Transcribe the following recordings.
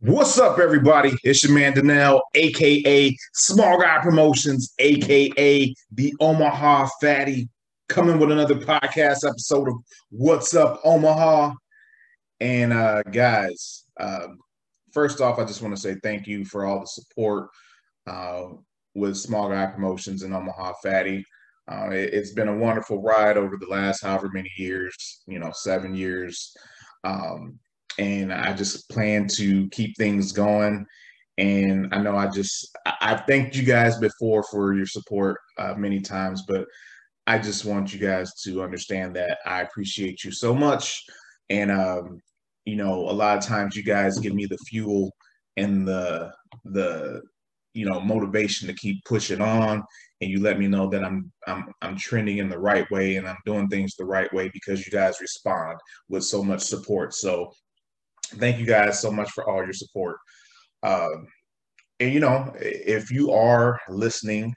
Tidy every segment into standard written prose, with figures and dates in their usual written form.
What's up, everybody? It's your man Danelle, aka Small Guy Promotions, aka the Omaha Fattie, coming with another podcast episode of What's Up, Omaha. And guys, first off, I just want to say thank you for all the support uh, with Small Guy Promotions and Omaha Fattie. It's been a wonderful ride over the last however many years, 7 years. Um, and I just plan to keep things going. And I know I've thanked you guys before for your support many times, but I just want you guys to understand that I appreciate you so much. And, a lot of times you guys give me the fuel and the motivation to keep pushing on, and you let me know that I'm trending in the right way and I'm doing things the right way because you guys respond with so much support. So thank you guys so much for all your support. Um, and if you are listening,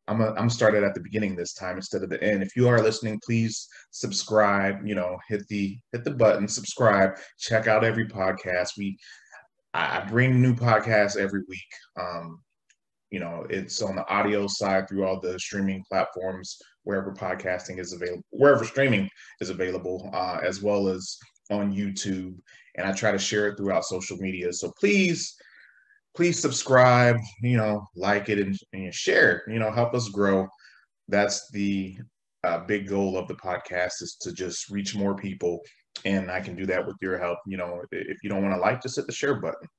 I'm started at the beginning this time instead of the end. If you are listening, please subscribe. Hit the button, subscribe. Check out every podcast. I bring new podcasts every week. It's on the audio side through all the streaming platforms, wherever podcasting is available, wherever streaming is available, as well as on YouTube. And I try to share it throughout social media. So please subscribe, like it and share, help us grow. That's the big goal of the podcast, is to just reach more people. And I can do that with your help. If you don't want to like, just hit the share button,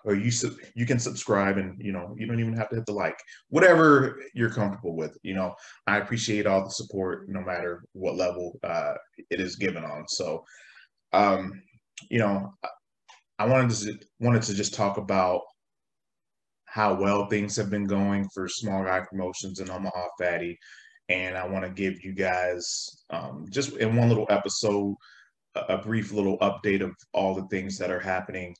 or you can subscribe, and you don't even have to hit the like, whatever you're comfortable with. I appreciate all the support, no matter what level it is given on. So um, you know I wanted to just talk about how well things have been going for Small Guy Promotions and Omaha Fattie. And I want to give you guys, just in one little episode, a brief little update of all the things that are happening,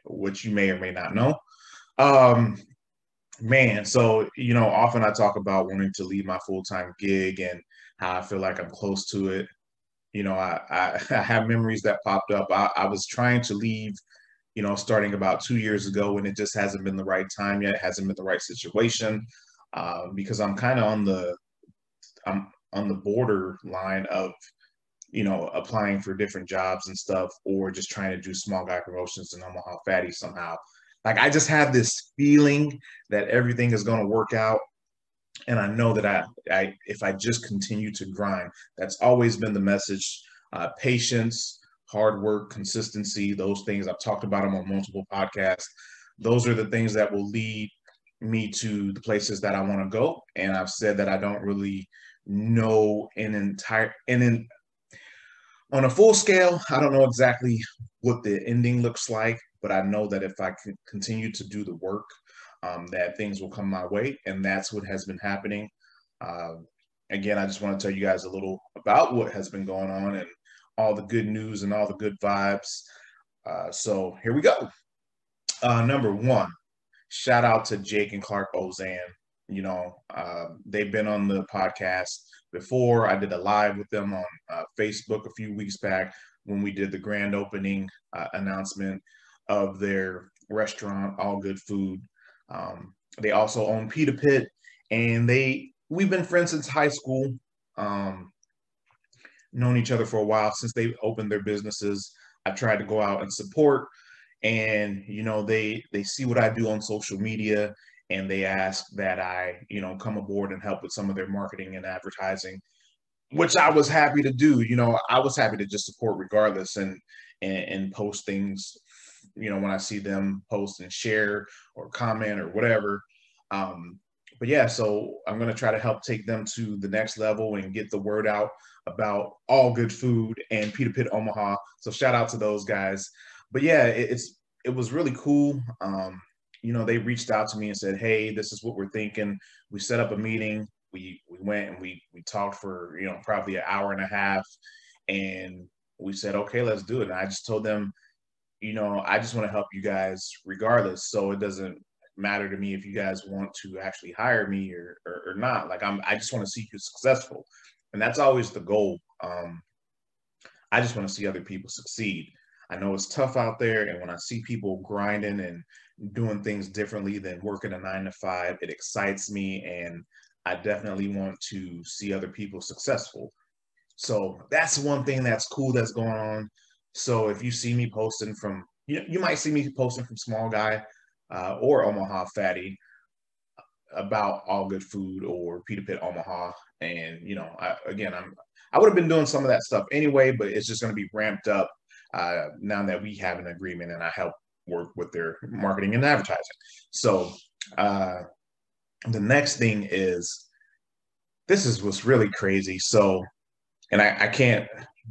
which you may or may not know. Um, Man, so often I talk about wanting to leave my full-time gig and how I feel like I'm close to it. I have memories that popped up. I was trying to leave, starting about 2 years ago, and it just hasn't been the right time yet. It hasn't been the right situation, because I'm on the borderline of, applying for different jobs and stuff, or just trying to do Small Guy Promotions in Omaha Fatty somehow. Like, I just have this feeling that everything is going to work out. And I know that if I just continue to grind, that's always been the message. Patience, hard work, consistency, those things, I've talked about them on multiple podcasts. Those are the things that will lead me to the places that I want to go. And I've said that I don't really know on a full scale, I don't know exactly what the ending looks like, but I know that if I can continue to do the work, that things will come my way. And that's what has been happening. Uh, Again, I just want to tell you guys a little about what has been going on and all the good news and all the good vibes. So here we go. Number one, shout out to Jake and Clark Ozan. They've been on the podcast before. I did a live with them on Facebook a few weeks back when we did the grand opening announcement of their restaurant, All Good Food. They also own Pita Pit, and we've been friends since high school. Um, Known each other for a while since they opened their businesses. I tried to go out and support, and they see what I do on social media, and they ask that I come aboard and help with some of their marketing and advertising, which I was happy to do. I was happy to just support regardless, and post things, when I see them post and share or comment or whatever. But yeah, so I'm going to try to help take them to the next level and get the word out about All Good Food and Pita Pit Omaha. So shout out to those guys. But yeah, it was really cool. They reached out to me and said, "Hey, this is what we're thinking." We set up a meeting. We went and we talked for probably an hour and a half, and we said, "Okay, let's do it." And I just told them, I just want to help you guys regardless. So it doesn't matter to me if you guys want to actually hire me or not. Like, I just want to see you successful. And that's always the goal. I just want to see other people succeed. I know it's tough out there, and when I see people grinding and doing things differently than working a 9 to 5, it excites me, and I definitely want to see other people successful. So that's one thing that's cool that's going on. So if you see me posting from, you might see me posting from Small Guy or Omaha Fatty about All Good Food or Peter Pit Omaha. And I would have been doing some of that stuff anyway, but it's just going to be ramped up now that we have an agreement and I help work with their marketing and advertising. So the next thing is, this is what's really crazy. So, and I can't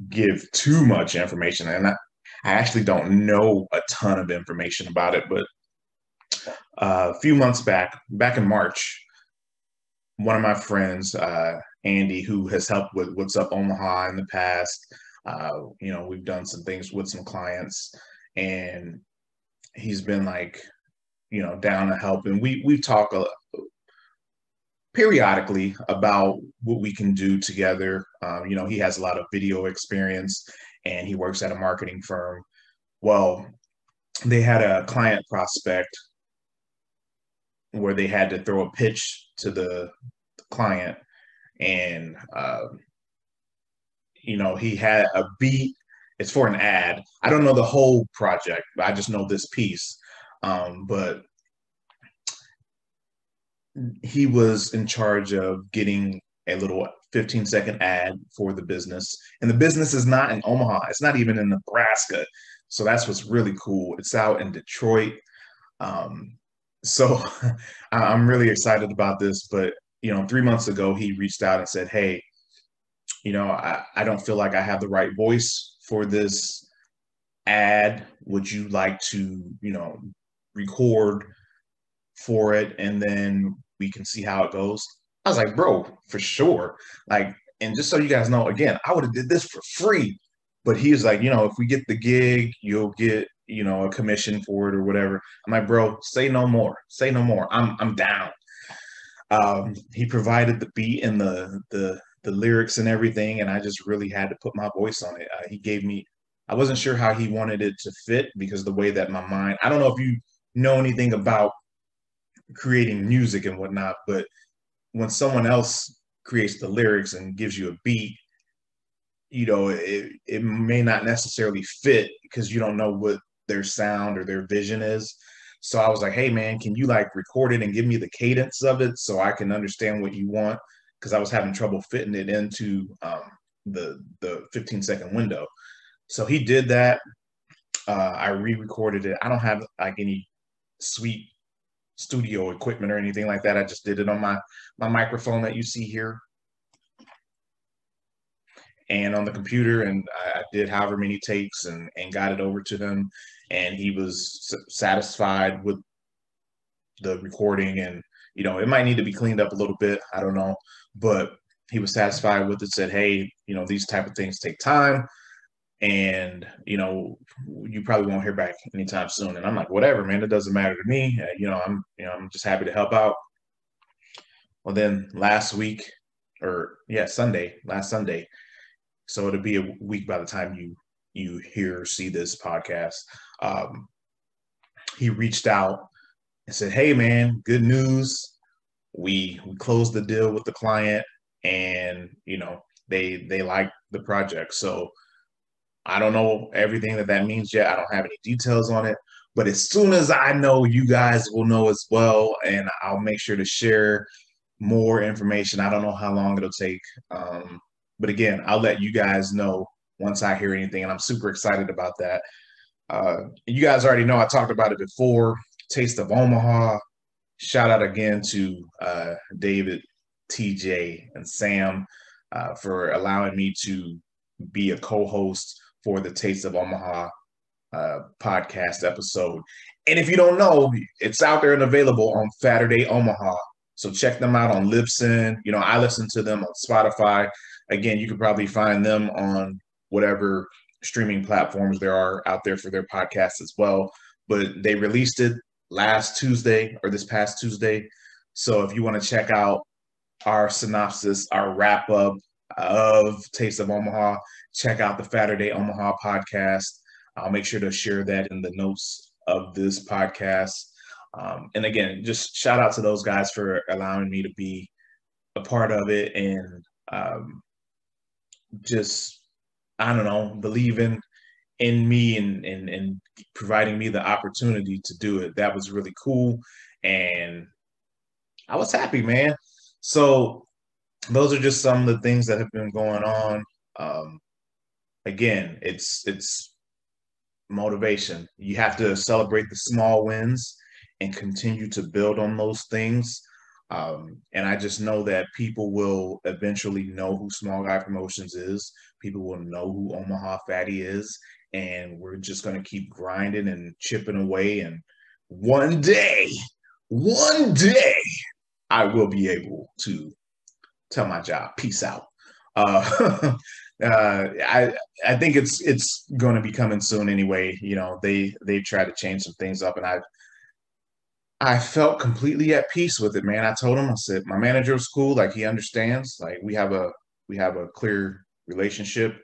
give too much information, and I actually don't know a ton of information about it, but a few months back in March, one of my friends, Andy, who has helped with What's Up Omaha in the past, we've done some things with some clients, and he's been like, down to help, and we talk periodically about what we can do together. He has a lot of video experience, and he works at a marketing firm. Well, they had a client prospect where they had to throw a pitch to the client, and he had a beat. It's for an ad. I don't know the whole project, but I just know this piece. But he was in charge of getting a little 15-second ad for the business. And the business is not in Omaha. It's not even in Nebraska. So that's what's really cool. It's out in Detroit. So I'm really excited about this. But, 3 months ago, he reached out and said, hey, I don't feel like I have the right voice for this ad. Would you like to, record for it, and then we can see how it goes? I was like, bro, for sure. Like, and just so you guys know, again, I would have did this for free. But he was like, if we get the gig, you'll get, a commission for it or whatever. I'm like, bro, say no more. Say no more. I'm down. He provided the beat and the lyrics and everything, and I just really had to put my voice on it. He gave me, I wasn't sure how he wanted it to fit, because the way that my mind, I don't know if you know anything about creating music and whatnot, but when someone else creates the lyrics and gives you a beat, it may not necessarily fit because you don't know what their sound or their vision is. So I was like, hey man, can you like record it and give me the cadence of it so I can understand what you want? Because I was having trouble fitting it into the 15-second window. So he did that. I re-recorded it. I don't have like any sweet studio equipment or anything like that. I just did it on my microphone that you see here and on the computer, and I did however many takes and got it over to him, and he was satisfied with the recording. And it might need to be cleaned up a little bit, I don't know, but he was satisfied with it. Said, hey, these type of things take time, and you probably won't hear back anytime soon. And I'm like, whatever, man, it doesn't matter to me. I'm just happy to help out. Well, then last Sunday, so it'll be a week by the time you hear or see this podcast. He reached out and said, hey man, good news. We closed the deal with the client, and they like the project. So I don't know everything that means yet. I don't have any details on it, but as soon as I know, you guys will know as well, and I'll make sure to share more information. I don't know how long it'll take, but again, I'll let you guys know once I hear anything, and I'm super excited about that. You guys already know I talked about it before. Taste of Omaha. Shout out again to David, TJ, and Sam for allowing me to be a co-host for the Taste of Omaha podcast episode. And if you don't know, it's out there and available on Fatturday Omaha. So check them out on Libsyn. I listen to them on Spotify. Again, you could probably find them on whatever streaming platforms there are out there for their podcasts as well. But they released it this past Tuesday. So if you want to check out our synopsis, our wrap up of Taste of Omaha, check out the Fatturday Omaha podcast. I'll make sure to share that in the notes of this podcast. And again, just shout out to those guys for allowing me to be a part of it, and just, I don't know, believing in me, and providing me the opportunity to do it. That was really cool. And I was happy, man. So those are just some of the things that have been going on. Um, Again, it's motivation. You have to celebrate the small wins and continue to build on those things. And I just know that people will eventually know who Small Guy Promotions is. People will know who Omaha Fatty is. And we're just going to keep grinding and chipping away. And one day, one day, I will be able to tell my job, peace out. Uh, I think it's going to be coming soon anyway. You know, they try to change some things up, and I felt completely at peace with it, man. I told him, I said, my manager was cool, like he understands, like we have a clear relationship,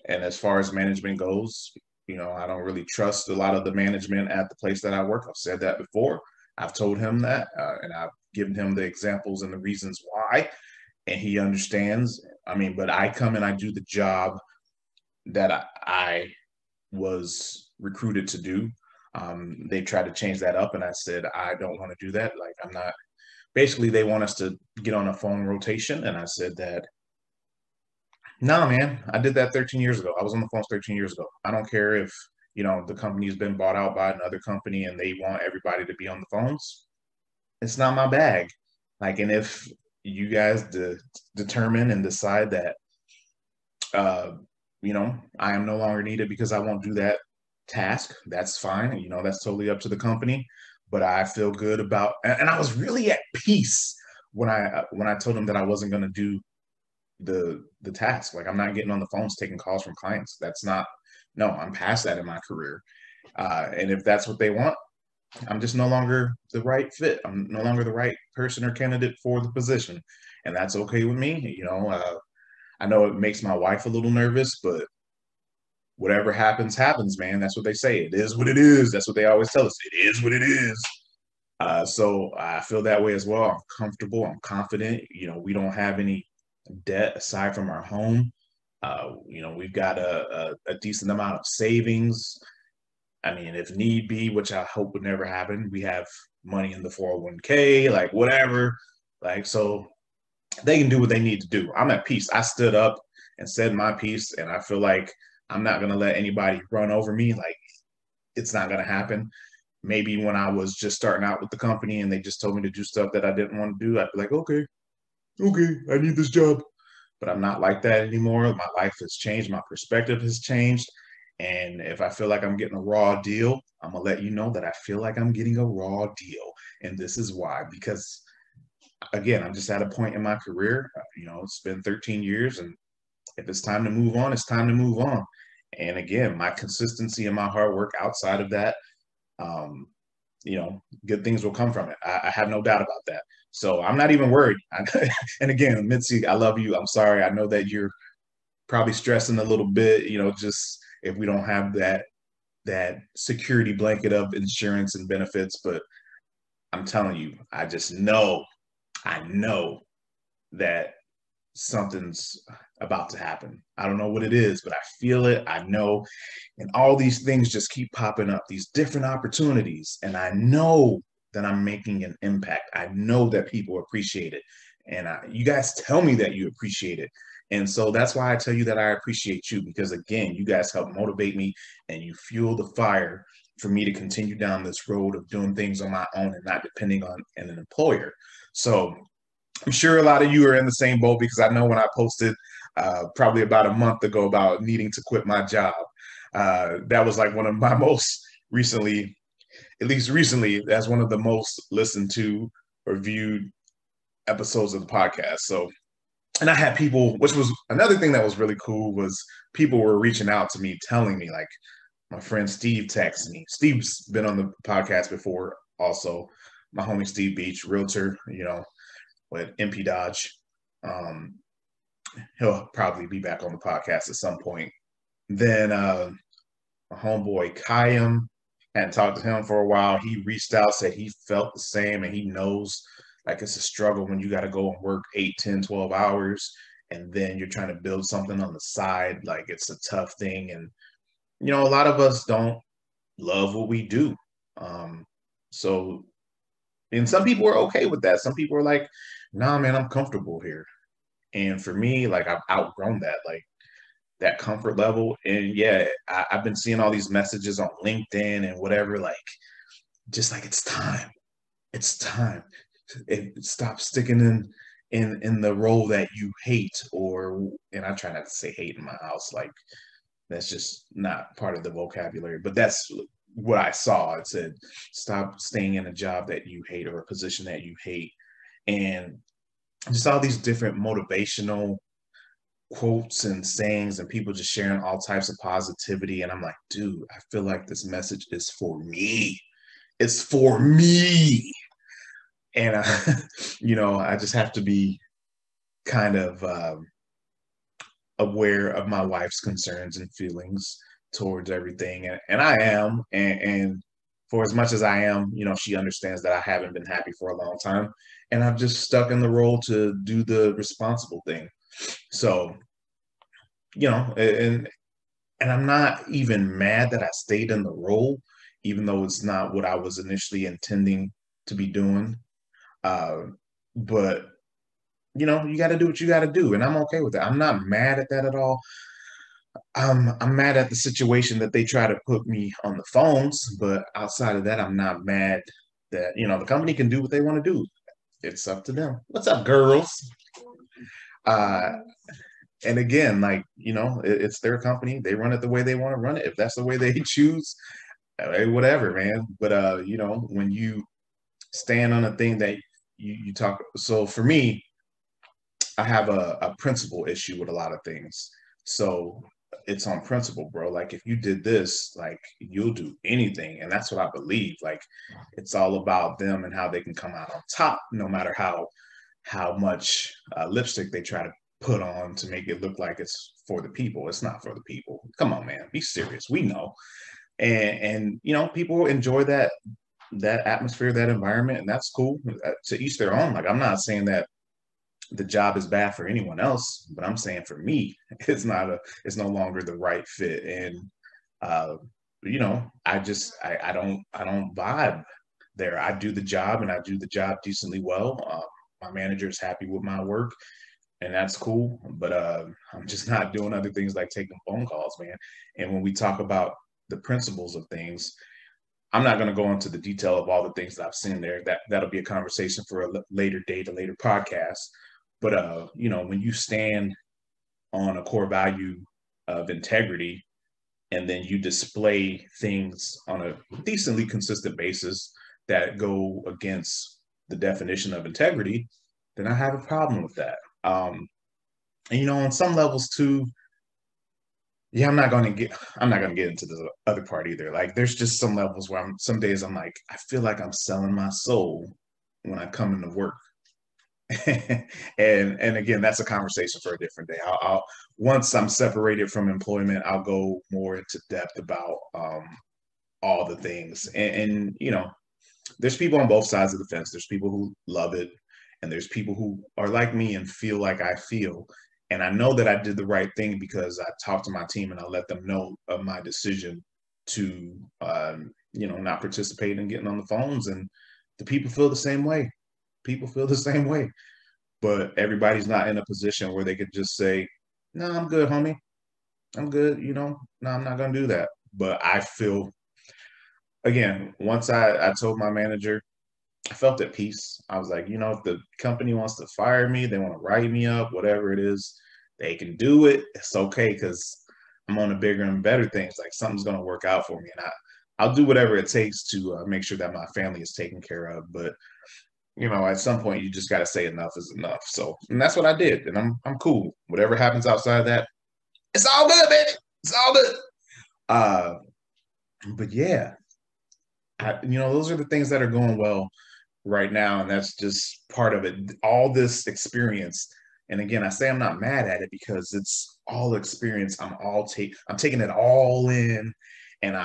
and as far as management goes, you know, I don't really trust a lot of the management at the place that I work. I've said that before. I've told him that, and I've given him the examples and the reasons why, and he understands. I mean, but I come and I do the job that I was recruited to do. They tried to change that up, and I said I don't want to do that. Like, I'm not. Basically, they want us to get on a phone rotation, and I said that no, man. I did that 13 years ago. I was on the phones 13 years ago. I don't care if the company's been bought out by another company and they want everybody to be on the phones. It's not my bag. Like, and if you guys determine and decide that uh, I am no longer needed because I won't do that task, that's fine. That's totally up to the company. But I feel good about, and I was really at peace when I told them that I wasn't going to do the task. Like, I'm not getting on the phones taking calls from clients. That's not, no, I'm past that in my career. And if that's what they want, I'm just no longer the right fit. I'm no longer the right person or candidate for the position. And that's okay with me. I know it makes my wife a little nervous, but whatever happens, happens, man. That's what they say. It is what it is. That's what they always tell us. It is what it is. So I feel that way as well. I'm comfortable. I'm confident. We don't have any debt aside from our home. We've got a decent amount of savings. I mean, if need be, which I hope would never happen, we have money in the 401k, like whatever. Like, so they can do what they need to do. I'm at peace. I stood up and said my piece, and I feel like I'm not going to let anybody run over me. Like, it's not going to happen. Maybe when I was just starting out with the company and they just told me to do stuff that I didn't want to do, I'd be like, okay, I need this job. But I'm not like that anymore. My life has changed. My perspective has changed. And if I feel like I'm getting a raw deal, I'm going to let you know that I feel like I'm getting a raw deal. And this is why, because again, I'm just at a point in my career. It's been 13 years, and if it's time to move on, it's time to move on. And again, my consistency and my hard work outside of that, um, good things will come from it. I have no doubt about that. So I'm not even worried. And again, Mitzi, I love you. I'm sorry. I know that you're probably stressing a little bit, just if we don't have that security blanket of insurance and benefits. But I'm telling you, I know that something's about to happen. I don't know what it is, but I feel it. I know. And all these things just keep popping up, these different opportunities. And I know that I'm making an impact. I know that people appreciate it. And you guys tell me that you appreciate it. And so that's why I tell you that I appreciate you, because again, you guys help motivate me and you fuel the fire for me to continue down this road of doing things on my own and not depending on an employer. So I'm sure a lot of you are in the same boat, because I know when I posted probably about a month ago about needing to quit my job, that was like one of my most recently, at least recently, that's one of the most listened to or viewed episodes of the podcast. So, and I had people, which was another thing that was really cool, was people were reaching out to me, telling me, like my friend Steve texted me. Steve's been on the podcast before also. My homie Steve Beach, realtor, with MP Dodge. Um, he'll probably be back on the podcast at some point. Then My homeboy Kayam, hadn't talked to him for a while. He reached out, said he felt the same, and he knows like it's a struggle when you got to go and work 8, 10, 12 hours, and then you're trying to build something on the side. Like it's a tough thing. And, a lot of us don't love what we do. Um, so, and some people are okay with that. Some people are like, nah, man, I'm comfortable here. And for me, like I've outgrown that. Like that comfort level. And yeah, I've been seeing all these messages on LinkedIn and whatever, like just like it's time. It's time. Stop sticking in the role that you hate, or and I try not to say hate in my house, like that's just not part of the vocabulary, but that's what I saw. It said stop staying in a job that you hate or a position that you hate. And just all these different motivational quotes and sayings and people just sharing all types of positivity. And I'm like, dude, I feel like this message is for me. It's for me. And, I just have to be kind of aware of my wife's concerns and feelings towards everything. And I am. And for as much as I am, she understands that I haven't been happy for a long time. And I've just stuck in the role to do the responsible thing. So, and I'm not even mad that I stayed in the role, even though it's not what I was initially intending to be doing. Uh, but you got to do what you got to do, and I'm okay with that. I'm not mad at that at all. I'm mad at the situation that they try to put me on the phones, but outside of that, I'm not mad that the company can do what they want to do. It's up to them. What's up, girls? Uh, and again, like it's their company. They run it the way they want to run it. If that's the way they choose, hey, whatever, man. But when you stand on a thing that you talk. So for me, I have a principle issue with a lot of things. So it's on principle, bro. Like if you did this, like you'll do anything. And that's what I believe. Like it's all about them and how they can come out on top, no matter how much lipstick they try to put on to make it look like it's for the people. It's not for the people. Come on, man. Be serious. We know. And people enjoy that atmosphere, that environment, and that's cool. To each their own. Like I'm not saying that the job is bad for anyone else, but I'm saying for me, it's no longer the right fit. And uh, I don't vibe there. I do the job and I do the job decently well. My manager is happy with my work, and that's cool. But I'm just not doing other things like taking phone calls, man. And when we talk about the principles of things, I'm not going to go into the detail of all the things that I've seen there. That'll be a conversation for a later date, a later podcast. But when you stand on a core value of integrity, and then you display things on a decently consistent basis that go against the definition of integrity, then I have a problem with that. And on some levels too, yeah, I'm not gonna get into the other part either. Like there's just some levels where some days I'm like, I feel like I'm selling my soul when I come into work. and again, that's a conversation for a different day. I'll once I'm separated from employment, I'll go more into depth about all the things. And there's people on both sides of the fence. There's people who love it, and there's people who are like me and feel like I feel. And I know that I did the right thing because I talked to my team and I let them know of my decision to, not participate in getting on the phones. And the people feel the same way. People feel the same way. But everybody's not in a position where they could just say, no, I'm good, homie. I'm good. No, I'm not going to do that. But I feel, again, once I told my manager, I felt at peace. I was like, if the company wants to fire me, they want to write me up, whatever it is, they can do it. It's okay because I'm on the bigger and better things. Like something's going to work out for me. And I'll do whatever it takes to make sure that my family is taken care of. But at some point you just got to say enough is enough. So, and that's what I did. And I'm cool. Whatever happens outside of that, it's all good, baby. It's all good. Uh, but yeah, those are the things that are going well right now. And that's just part of it. All this experience. And again, I say I'm not mad at it because it's all experience. I'm taking it all in. and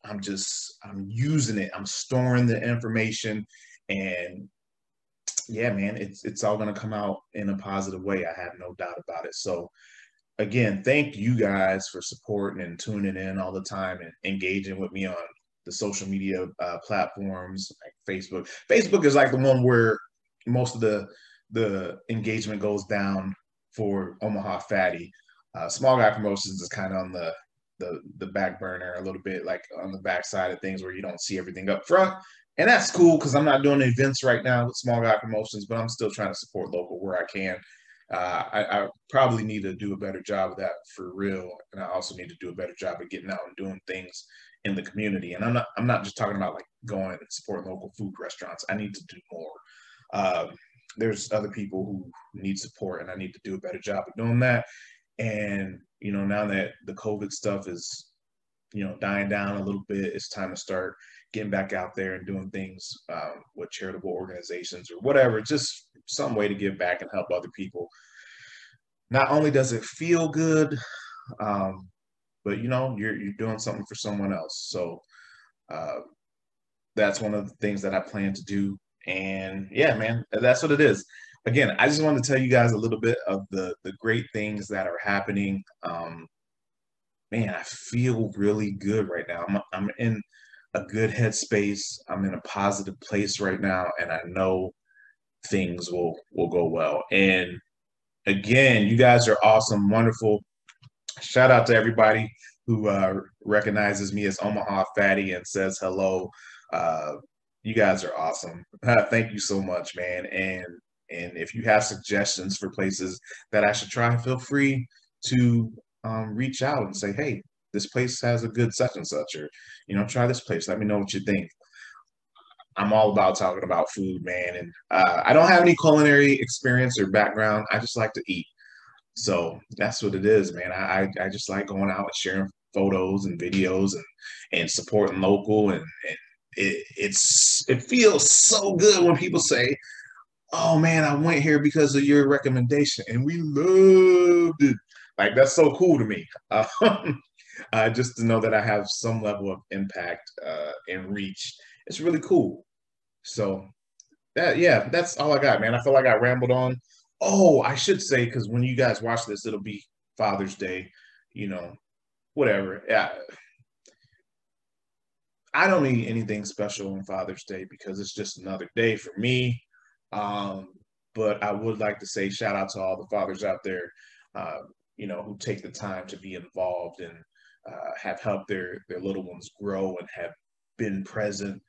I'm using it. I'm storing the information, and yeah, man, it's all gonna come out in a positive way. I have no doubt about it. So again, thank you guys for supporting and tuning in all the time and engaging with me on the social media platforms like Facebook. Facebook is like the one where most of the engagement goes down for Omaha Fatty. Small Guy Promotions is kind of on the back burner a little bit, like on the back side of things where you don't see everything up front. And that's cool because I'm not doing events right now with Small Guy Promotions, but I'm still trying to support local where I can. I probably need to do a better job of that for real, and I also need to do a better job of getting out and doing things in the community. And I'm not just talking about like going and supporting local food restaurants. I need to do more. Uh, there's other people who need support, and I need to do a better job of doing that. And now that the COVID stuff is dying down a little bit, it's time to start getting back out there and doing things with charitable organizations or whatever, just some way to give back and help other people. Not only does it feel good, but you're doing something for someone else. So uh, that's one of the things that I plan to do. And yeah, man, that's what it is. Again, I just wanted to tell you guys a little bit of the great things that are happening. Man, I feel really good right now. I'm in a good headspace. I'm in a positive place right now, and I know things will go well. And again, you guys are awesome, wonderful. Shout out to everybody who recognizes me as Omaha Fatty and says hello. Uh, you guys are awesome. Thank you so much, man. And if you have suggestions for places that I should try, feel free to reach out and say, hey, this place has a good such and such, or try this place. Let me know what you think. I'm all about talking about food, man. And I don't have any culinary experience or background. I just like to eat. So that's what it is, man. I just like going out and sharing photos and videos and supporting local, and it feels so good when people say, oh man, I went here because of your recommendation and we loved it. Like that's so cool to me. Just to know that I have some level of impact and reach. It's really cool. So yeah, that's all I got, man. I feel like I rambled on. Oh, I should say, because when you guys watch this, it'll be Father's Day, whatever. Yeah, I don't need anything special on Father's Day because it's just another day for me. Um, but I would like to say shout out to all the fathers out there, who take the time to be involved and have helped their little ones grow and have been present.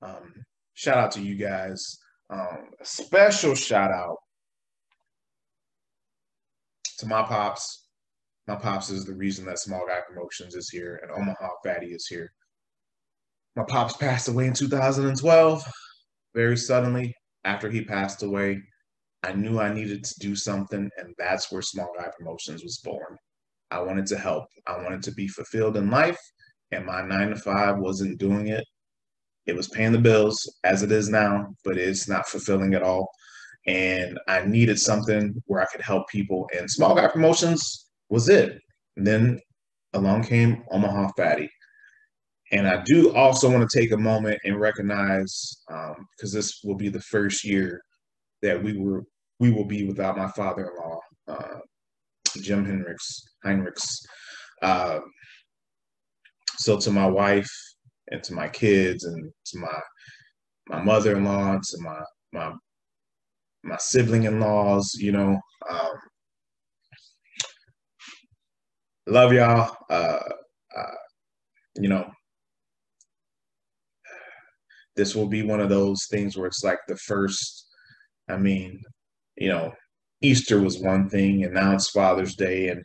Um, Shout out to you guys. A special shout out to my pops. My pops is the reason that Small Guy Promotions is here and Omaha Fatty is here. My pops passed away in 2012, very suddenly. After he passed away, I knew I needed to do something, and that's where Small Guy Promotions was born. I wanted to help. I wanted to be fulfilled in life, and my 9 to 5 wasn't doing it. It was paying the bills as it is now, but it's not fulfilling at all. And I needed something where I could help people, and Small Guy Promotions was it. And then along came Omaha Fatty. And I do also want to take a moment and recognize, because this will be the first year that we will be without my father-in-law, Jim Heinrichs. Uh, so to my wife and to my kids and to my mother-in-law, to my my sibling-in-laws, love y'all. You know, this will be one of those things where it's like the first. I mean, you know, Easter was one thing, and now it's Father's Day, and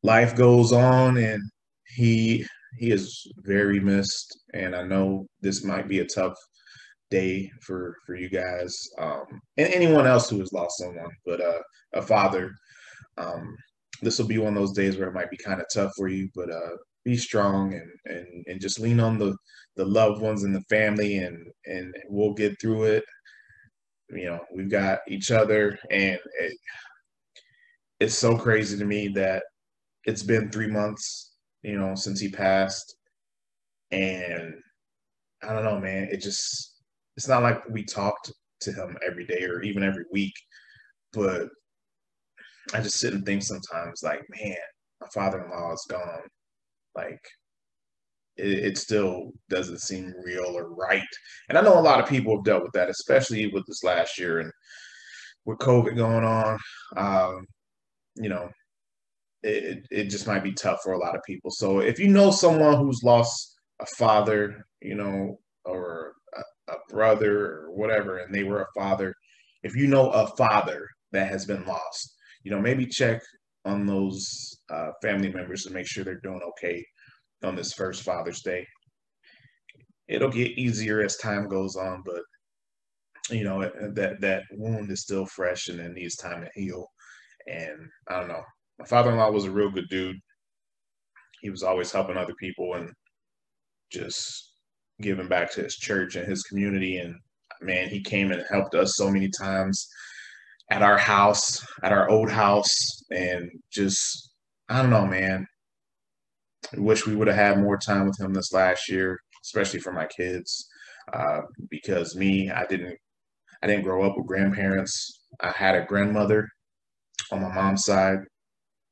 life goes on, and he is very missed. And I know this might be a tough day for you guys, and anyone else who has lost someone, but a father. Um, this will be one of those days where it might be kind of tough for you, but be strong and just lean on the loved ones and the family, and we'll get through it. We've got each other, and it's so crazy to me that it's been 3 months since he passed. And I don't know, man. It's not like we talked to him every day or even every week, but I just sit and think sometimes, like, man, my father-in-law is gone. Like, it still doesn't seem real or right. And I know a lot of people have dealt with that, especially with this last year and with COVID going on. Um, you know, it just might be tough for a lot of people. So if you know someone who's lost a father, or a brother or whatever, and they were a father, if you know a father that has been lost, maybe check on those family members to make sure they're doing okay on this first Father's Day. It'll get easier as time goes on, but that wound is still fresh and it needs time to heal. And I don't know. My father-in-law was a real good dude. He was always helping other people and just giving back to his church and his community. And man, he came and helped us so many times at our house, at our old house, and just I don't know, man. I wish we would have had more time with him this last year, especially for my kids. Because I didn't grow up with grandparents. I had a grandmother on my mom's side.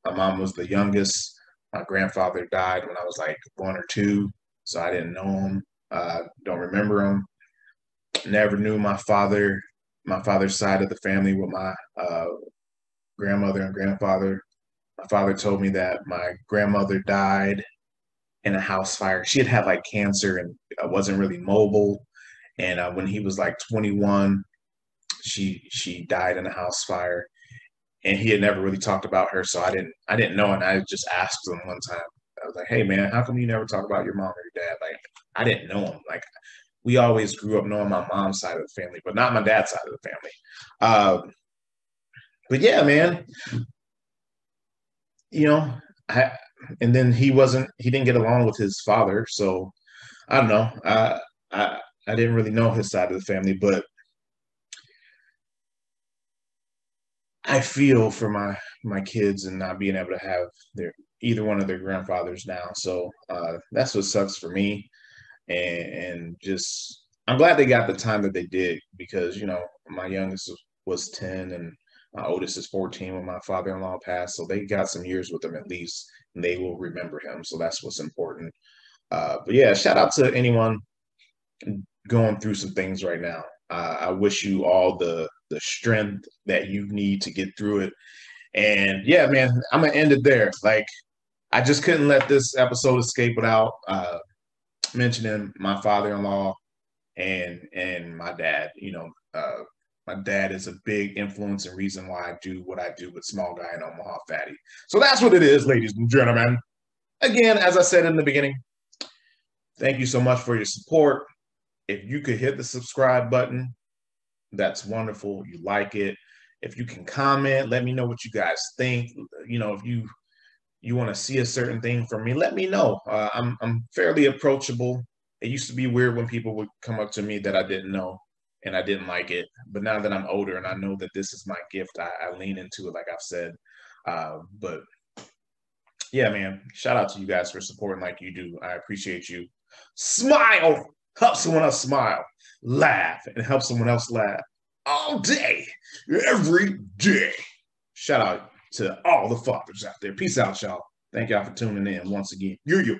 My mom was the youngest. My grandfather died when I was like 1 or 2, so I didn't know him. Don't remember him. Never knew my father's side of the family with my grandmother and grandfather. My father told me that my grandmother died in a house fire. She had had like cancer and wasn't really mobile. And when he was like 21, she died in a house fire. And he had never really talked about her, so I didn't know. And I just asked him one time. I was like, "Hey, man, how come you never talk about your mom or your dad?" Like, I didn't know him. Like, we always grew up knowing my mom's side of the family, but not my dad's side of the family. But yeah, man, you know, I, and then he didn't get along with his father, so I don't know. I didn't really know his side of the family, but I feel for my kids and not being able to have their either one of their grandfathers now. So that's what sucks for me. And just I'm glad they got the time that they did because my youngest was 10 and my oldest is 14 when my father-in-law passed. So they got some years with him at least, and they will remember him. So that's what's important. But yeah, shout out to anyone going through some things right now. I wish you all the strength that you need to get through it. And yeah, man, I'm gonna end it there. Like I just couldn't let this episode escape without mentioning my father-in-law and my dad. My dad is a big influence and reason why I do what I do with Small Guy in Omaha, Fattie. So that's what it is, ladies and gentlemen. Again, as I said in the beginning, thank you so much for your support. If you could hit the subscribe button, that's wonderful. You like it. If you can comment, let me know what you guys think. If you want to see a certain thing from me, let me know. I'm fairly approachable. It used to be weird when people would come up to me that I didn't know and I didn't like it. But now that I'm older and I know that this is my gift, I lean into it, like I've said. But yeah, man, shout out to you guys for supporting like you do. I appreciate you. Smile, help someone else smile, laugh, and help someone else laugh all day, every day. Shout out to all the fathers out there. Peace out, y'all. Thank y'all for tuning in once again. You.